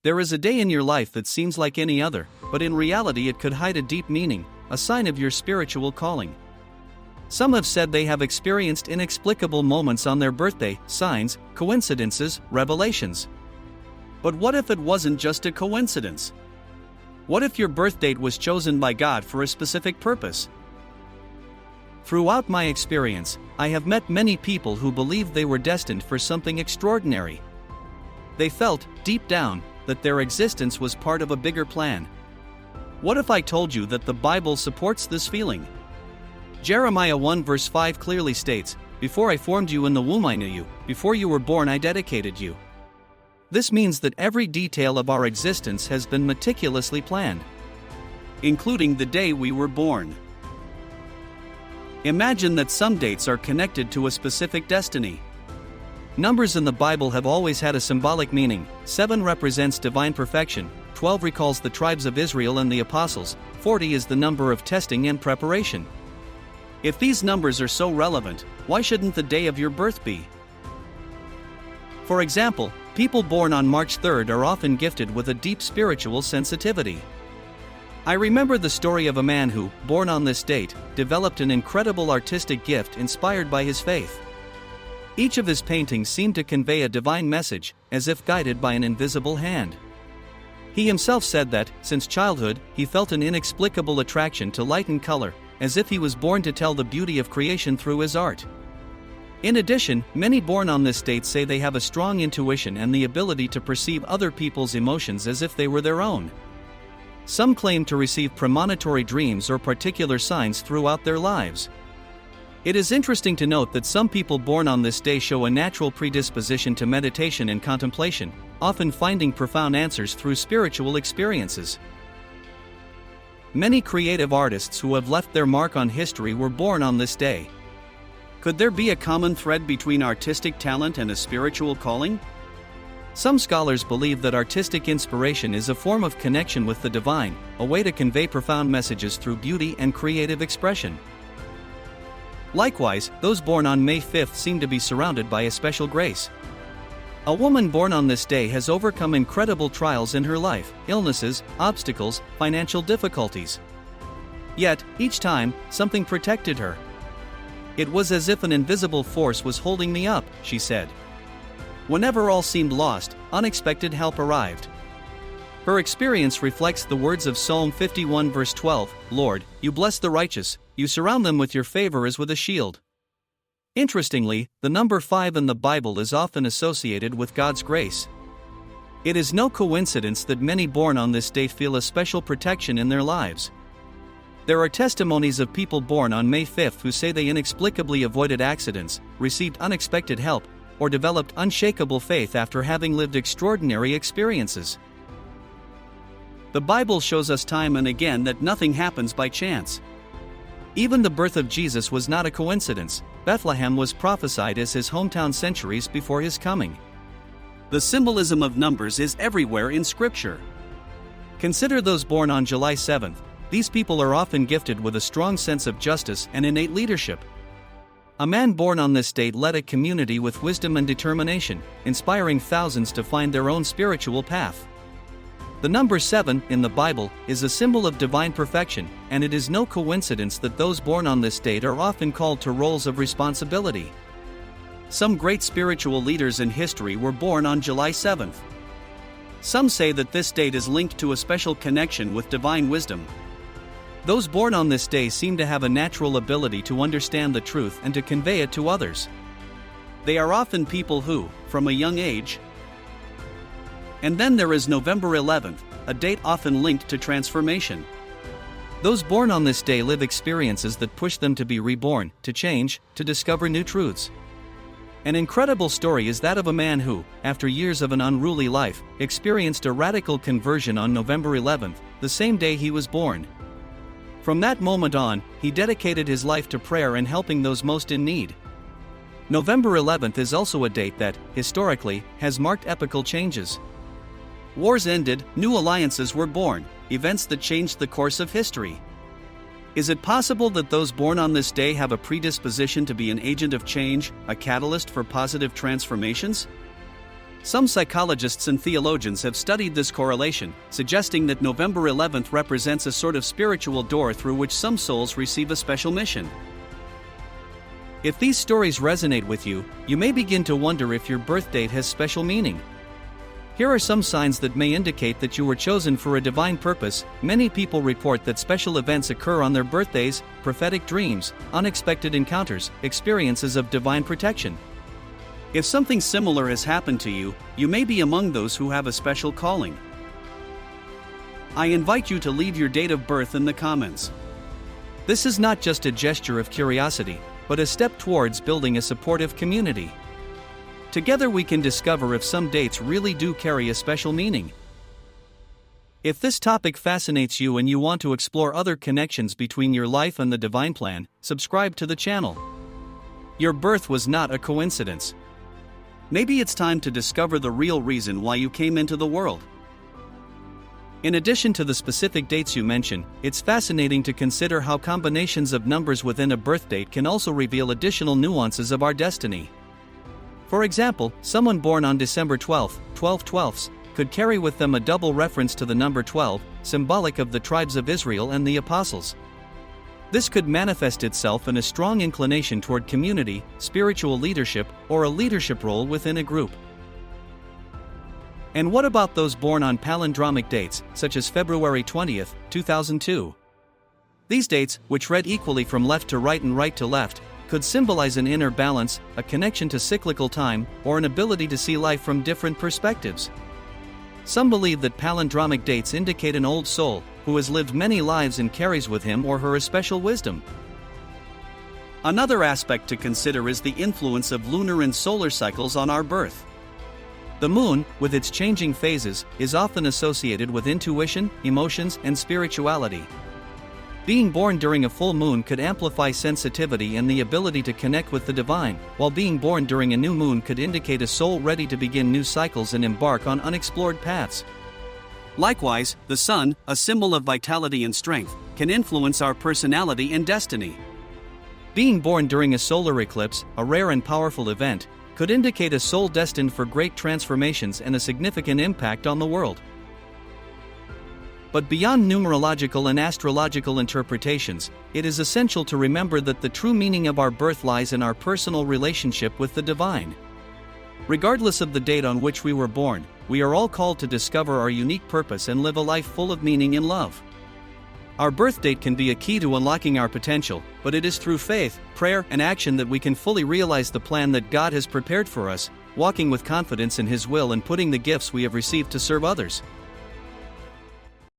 There is a day in your life that seems like any other, but in reality it could hide a deep meaning, a sign of your spiritual calling. Some have said they have experienced inexplicable moments on their birthday, signs, coincidences, revelations. But what if it wasn't just a coincidence? What if your birth date was chosen by God for a specific purpose? Throughout my experience, I have met many people who believed they were destined for something extraordinary. They felt, deep down, that their existence was part of a bigger plan. What if I told you that the Bible supports this feeling? Jeremiah 1 verse 5 clearly states, "Before I formed you in the womb I knew you, before you were born I dedicated you." This means that every detail of our existence has been meticulously planned, including the day we were born. Imagine that some dates are connected to a specific destiny. Numbers in the Bible have always had a symbolic meaning. 7 represents divine perfection, 12 recalls the tribes of Israel and the apostles, 40 is the number of testing and preparation. If these numbers are so relevant, why shouldn't the day of your birth be? For example, people born on March 3rd are often gifted with a deep spiritual sensitivity. I remember the story of a man who, born on this date, developed an incredible artistic gift inspired by his faith. Each of his paintings seemed to convey a divine message, as if guided by an invisible hand. He himself said that, since childhood, he felt an inexplicable attraction to light and color, as if he was born to tell the beauty of creation through his art. In addition, many born on this date say they have a strong intuition and the ability to perceive other people's emotions as if they were their own. Some claim to receive premonitory dreams or particular signs throughout their lives. It is interesting to note that some people born on this day show a natural predisposition to meditation and contemplation, often finding profound answers through spiritual experiences. Many creative artists who have left their mark on history were born on this day. Could there be a common thread between artistic talent and a spiritual calling? Some scholars believe that artistic inspiration is a form of connection with the divine, a way to convey profound messages through beauty and creative expression. Likewise, those born on May 5th seem to be surrounded by a special grace. A woman born on this day has overcome incredible trials in her life, illnesses, obstacles, financial difficulties. Yet, each time, something protected her. "It was as if an invisible force was holding me up," she said. Whenever all seemed lost, unexpected help arrived. Her experience reflects the words of Psalm 51 verse 12, "Lord, you bless the righteous, you surround them with your favor as with a shield." Interestingly, the number 5 in the Bible is often associated with God's grace. It is no coincidence that many born on this day feel a special protection in their lives. There are testimonies of people born on May 5th who say they inexplicably avoided accidents, received unexpected help, or developed unshakable faith after having lived extraordinary experiences. The Bible shows us time and again that nothing happens by chance. Even the birth of Jesus was not a coincidence. Bethlehem was prophesied as his hometown centuries before his coming. The symbolism of numbers is everywhere in Scripture. Consider those born on July 7th. These people are often gifted with a strong sense of justice and innate leadership. A man born on this date led a community with wisdom and determination, inspiring thousands to find their own spiritual path. The number 7 in the Bible is a symbol of divine perfection, and it is no coincidence that those born on this date are often called to roles of responsibility. Some great spiritual leaders in history were born on July 7th. Some say that this date is linked to a special connection with divine wisdom. Those born on this day seem to have a natural ability to understand the truth and to convey it to others. They are often people who, from a young age. And then there is November 11th, a date often linked to transformation. Those born on this day live experiences that push them to be reborn, to change, to discover new truths. An incredible story is that of a man who, after years of an unruly life, experienced a radical conversion on November 11th, the same day he was born. From that moment on, he dedicated his life to prayer and helping those most in need. November 11th is also a date that, historically, has marked epochal changes. Wars ended, new alliances were born, events that changed the course of history. Is it possible that those born on this day have a predisposition to be an agent of change, a catalyst for positive transformations? Some psychologists and theologians have studied this correlation, suggesting that November 11th represents a sort of spiritual door through which some souls receive a special mission. If these stories resonate with you, you may begin to wonder if your birth date has special meaning. Here are some signs that may indicate that you were chosen for a divine purpose. Many people report that special events occur on their birthdays: prophetic dreams, unexpected encounters, experiences of divine protection. If something similar has happened to you, you may be among those who have a special calling. I invite you to leave your date of birth in the comments. This is not just a gesture of curiosity, but a step towards building a supportive community. Together we can discover if some dates really do carry a special meaning. If this topic fascinates you and you want to explore other connections between your life and the divine plan, subscribe to the channel. Your birth was not a coincidence. Maybe it's time to discover the real reason why you came into the world. In addition to the specific dates you mention, it's fascinating to consider how combinations of numbers within a birth date can also reveal additional nuances of our destiny. For example, someone born on December 12, 12/12, could carry with them a double reference to the number 12, symbolic of the tribes of Israel and the apostles. This could manifest itself in a strong inclination toward community, spiritual leadership, or a leadership role within a group. And what about those born on palindromic dates, such as February 20th, 2002? These dates, which read equally from left to right and right to left, could symbolize an inner balance, a connection to cyclical time, or an ability to see life from different perspectives. Some believe that palindromic dates indicate an old soul, who has lived many lives and carries with him or her a special wisdom. Another aspect to consider is the influence of lunar and solar cycles on our birth. The moon, with its changing phases, is often associated with intuition, emotions, and spirituality. Being born during a full moon could amplify sensitivity and the ability to connect with the divine, while being born during a new moon could indicate a soul ready to begin new cycles and embark on unexplored paths. Likewise, the sun, a symbol of vitality and strength, can influence our personality and destiny. Being born during a solar eclipse, a rare and powerful event, could indicate a soul destined for great transformations and a significant impact on the world. But beyond numerological and astrological interpretations, it is essential to remember that the true meaning of our birth lies in our personal relationship with the divine. Regardless of the date on which we were born, we are all called to discover our unique purpose and live a life full of meaning and love. Our birth date can be a key to unlocking our potential, but it is through faith, prayer, and action that we can fully realize the plan that God has prepared for us, walking with confidence in His will and putting the gifts we have received to serve others.